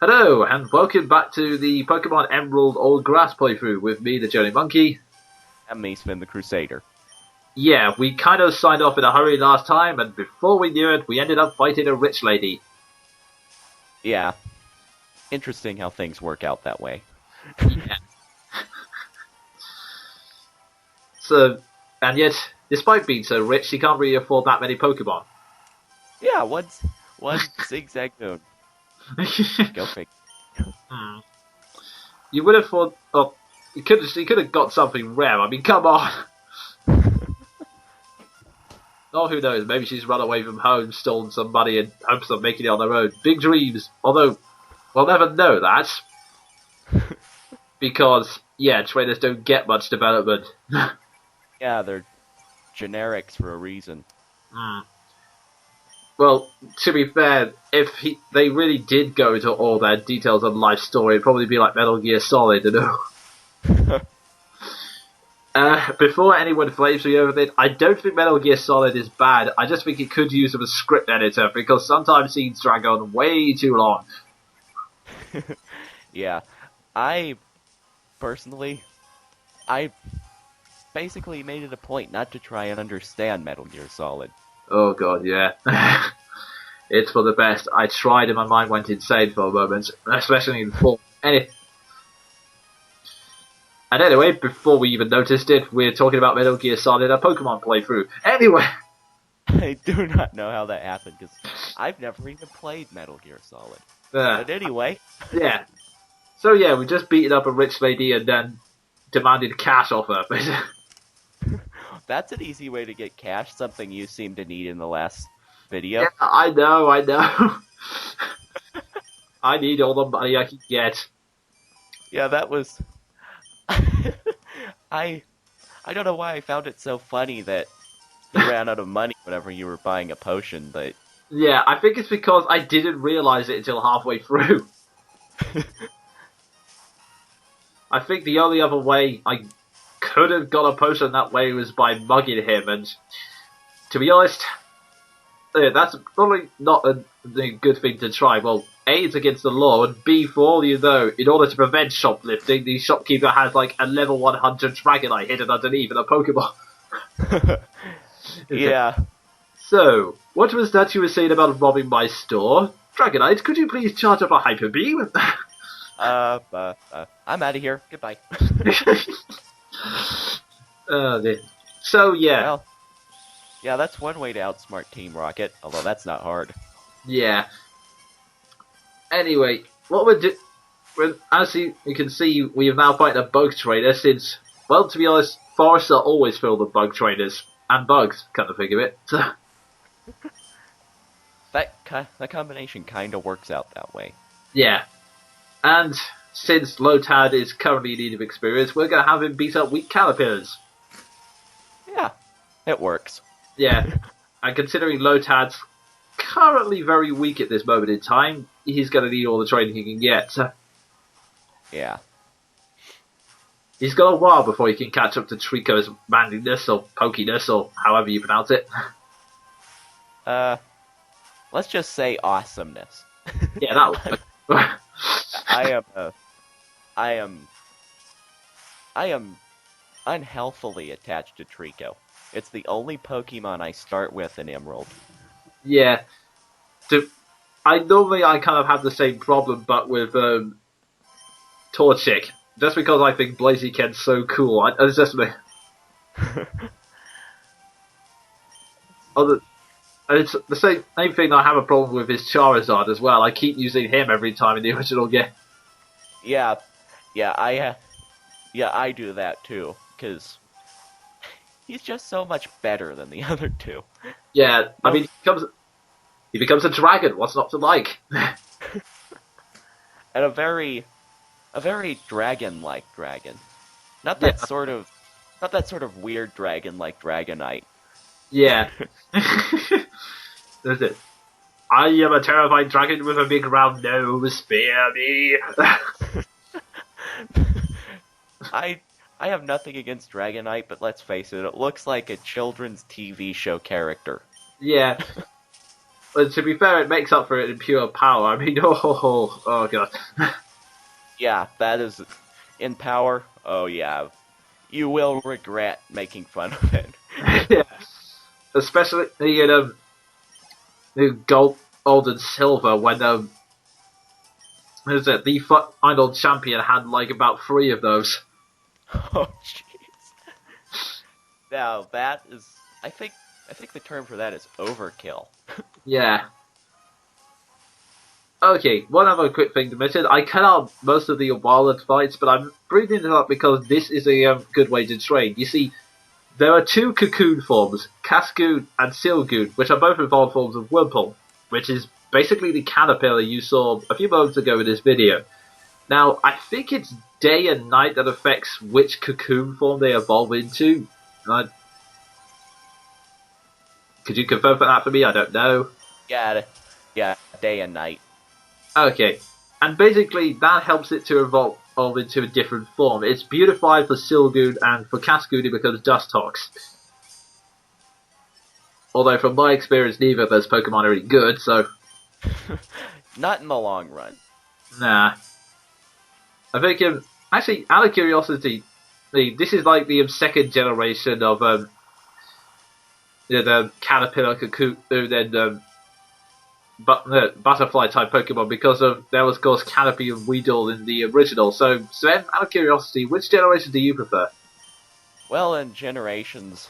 Hello, and welcome back to the Pokemon Emerald Old Grass playthrough with me, the Jonin Monkey. And Maceman the Crusader. Yeah, we kind of signed off in a hurry last time, and before we knew it, we ended up fighting a rich lady. Yeah. Interesting how things work out that way. Yeah. So, and yet, despite being so rich, she can't really afford that many Pokemon. Yeah, one zigzag moon. Go figure. Hmm. You would have thought, oh, you could have got something rare. I mean, come on. Oh, who knows? Maybe she's run away from home, stolen some money, and hopes of making it on her own. Big dreams. Although, we'll never know that. Because, yeah, trainers don't get much development. Yeah, they're generics for a reason. Hmm. Well, to be fair, if they really did go into all their details of life story, it'd probably be like Metal Gear Solid, you know? Before anyone flames me over it, I don't think Metal Gear Solid is bad. I just think it could use of a script editor, because sometimes scenes drag on way too long. Yeah. I, personally, I basically made it a point not to try and understand Metal Gear Solid. Oh god, yeah. It's for the best. I tried and my mind went insane for a moment, especially in full. And anyway, before we even noticed it, we're talking about Metal Gear Solid, a Pokemon playthrough. Anyway! I do not know how that happened, because I've never even played Metal Gear Solid. But anyway. Yeah. So yeah, we just beaten up a rich lady and then demanded cash off her. That's an easy way to get cash, something you seem to need in the last video. Yeah, I know. I need all the money I can get. Yeah, that was... I don't know why I found it so funny that you ran out of money whenever you were buying a potion, but... Yeah, I think it's because I didn't realize it until halfway through. I think the only other way I could have got a potion that way was by mugging him, and to be honest, that's probably not a good thing to try. Well, A, it's against the law, and B, for all you know, in order to prevent shoplifting, the shopkeeper has like a level 100 Dragonite hidden underneath in a Pokeball. Yeah. So, what was that you were saying about robbing my store? Dragonite, could you please charge up a Hyper Beam? I'm out of here. Goodbye. Dear. So, yeah. Well, yeah, that's one way to outsmart Team Rocket, although that's not hard. Yeah. Anyway, what we're doing... As you can see, we have now fighting a bug trainer since, well, to be honest, forests are always filled with bug trainers. And bugs, come to think of it. That combination kind of works out that way. Yeah. And since Lotad is currently in need of experience, we're going to have him beat up weak Caterpillars. Yeah, it works. Yeah. And considering Lotad's currently very weak at this moment in time, he's going to need all the training he can get. Yeah. He's got a while before he can catch up to Trico's manliness or pokiness or however you pronounce it. Let's just say awesomeness. Yeah, that would. I am unhealthily attached to Trico. It's the only Pokemon I start with in Emerald. Yeah. I kind of have the same problem, but with Torchic. Just because I think Blaziken's so cool. It's just me. It's the same thing I have a problem with is Charizard as well. I keep using him every time in the original game. Yeah, I do that too, because he's just so much better than the other two. Yeah, I mean, he becomes a dragon. What's not to like? And a very dragon-like dragon. Not that sort of weird dragon like Dragonite. Yeah. There's it. I am a terrifying dragon with a big round nose. Fear me. I have nothing against Dragonite, but let's face it looks like a children's TV show character. Yeah. But to be fair, it makes up for it in pure power. I mean, oh god. Yeah, that is in power. Oh yeah, you will regret making fun of it. Yeah. Especially the gold and silver when who's it? The final champion had like about 3 of those. Oh jeez. Now that is, I think the term for that is overkill. Yeah. Okay, one other quick thing to mention. I cut out most of the Wallet fights, but I'm bringing it up because this is a good way to train. You see, there are 2 cocoon forms, Cascoon and Silgoon, which are both evolved forms of Wurmple, which is basically the caterpillar you saw a few moments ago in this video. Now, I think it's day and night that affects which cocoon form they evolve into. Could you confirm that for me? I don't know. Yeah, day and night. Okay, and basically that helps it to evolve into a different form. It's beautified for Silgoon, and for Cascoon it becomes Dustox. Although from my experience, neither of those Pokemon are really good, so Not in the long run. nah. I think, actually, out of curiosity, this is like the second generation of the caterpillar, cocoon, and butterfly type Pokemon, because there was, of course, Caterpie and Weedle in the original. So, Sven, out of curiosity, which generation do you prefer? Well, in generations,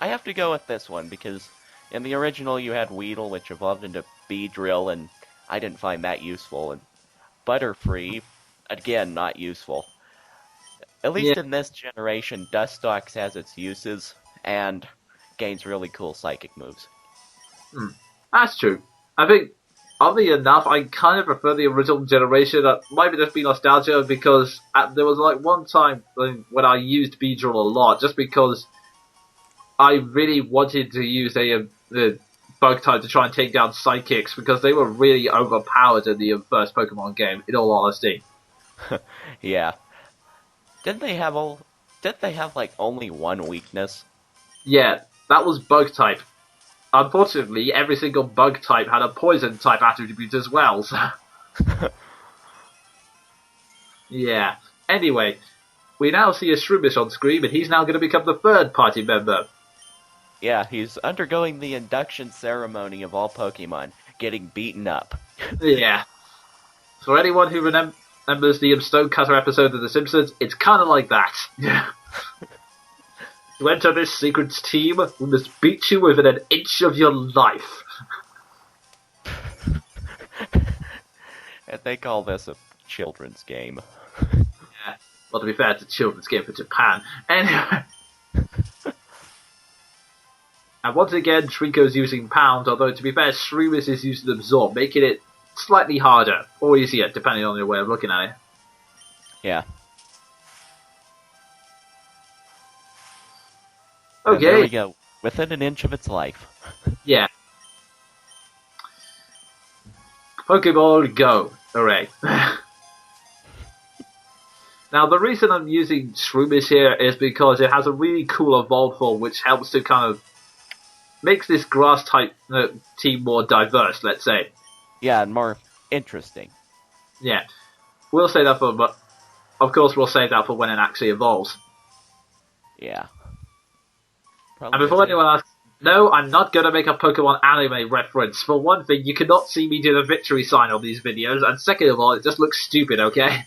I have to go with this one because in the original you had Weedle, which evolved into Beedrill, and I didn't find that useful. And Butterfree, again, not useful. At Yeah, least in this generation, Dustox has its uses and gains really cool psychic moves. that's true. I think, oddly enough, I kind of prefer the original generation. That might just be nostalgia because there was like one time when I used Beedrill a lot, just because I really wanted to use a bug type to try and take down psychics because they were really overpowered in the first Pokemon game. In all honesty, Yeah. Didn't they have like only one weakness? yeah, that was bug type. Unfortunately, every single bug type had a poison type attribute as well. So yeah. Anyway, we now see a Shroomish on screen, and he's now going to become the 3rd party member. Yeah, he's undergoing the induction ceremony of all Pokemon, getting beaten up. Yeah. For anyone who remembers the Stonecutter episode of The Simpsons, it's kind of like that. To enter this secret team, we must beat you within an inch of your life. And they call this a children's game. Yeah. Well, to be fair, it's a children's game for Japan. Anyway. And once again, Trico's using Pound, although to be fair, Shroomish is using Absorb, making it slightly harder, or easier, depending on your way of looking at it. Yeah. Okay. And there we go. Within an inch of its life. Yeah. Pokeball Go. Hooray. Now, the reason I'm using Shroomish here is because it has a really cool evolved form, which helps to kind of makes this grass type team more diverse, let's say. Yeah, and more interesting. Yeah. We'll say that but of course we'll save that for when it actually evolves. Yeah. And before anyone asks, no, I'm not going to make a Pokemon anime reference. For one thing, you cannot see me do the victory sign on these videos, and second of all, it just looks stupid, okay?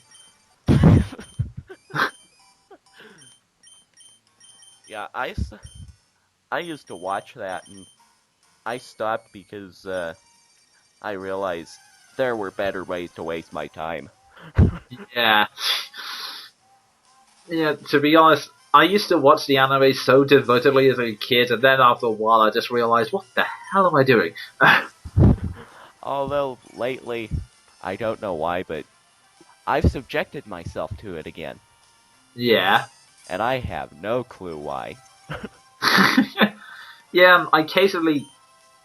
Yeah, I used to watch that, and I stopped because I realized there were better ways to waste my time. Yeah. Yeah, to be honest, I used to watch the anime so devotedly as a kid, and then after a while I just realized, what the hell am I doing? Although, lately, I don't know why, but I've subjected myself to it again. Yeah. And I have no clue why. Yeah, I occasionally,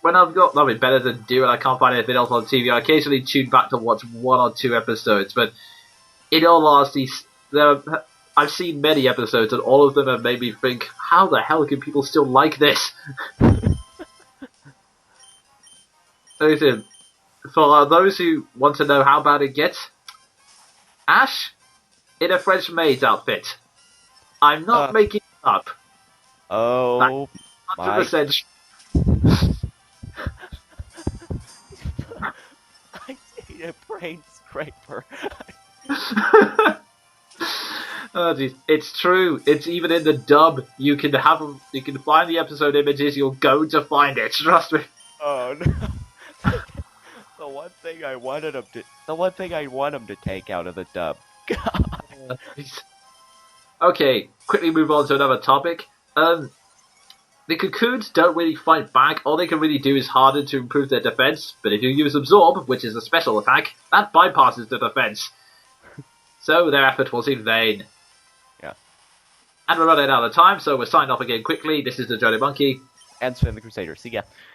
when I've got nothing better to do and I can't find anything else on TV, I occasionally tune back to watch 1 or 2 episodes, but in all honesty, I've seen many episodes and all of them have made me think, how the hell can people still like this? Listen, for those who want to know how bad it gets, Ash in a French maid's outfit. I'm not Uh, making it up. That's oh my! 100%. I need a brain scraper. Oh, geez. It's true. It's even in the dub. You can have. You can find the episode images. You're going to find it. Trust me. Oh no! The one thing I wanted him to. The one thing I want him to take out of the dub. God. Okay, quickly move on to another topic. The Cocoons don't really fight back. All they can really do is harden to improve their defense. But if you use Absorb, which is a special attack, that bypasses the defense. So their effort was in vain. Yeah. And we're running out of time, so we're signing off again quickly. This is the Johnny Monkey. And Spin the Crusader. See ya.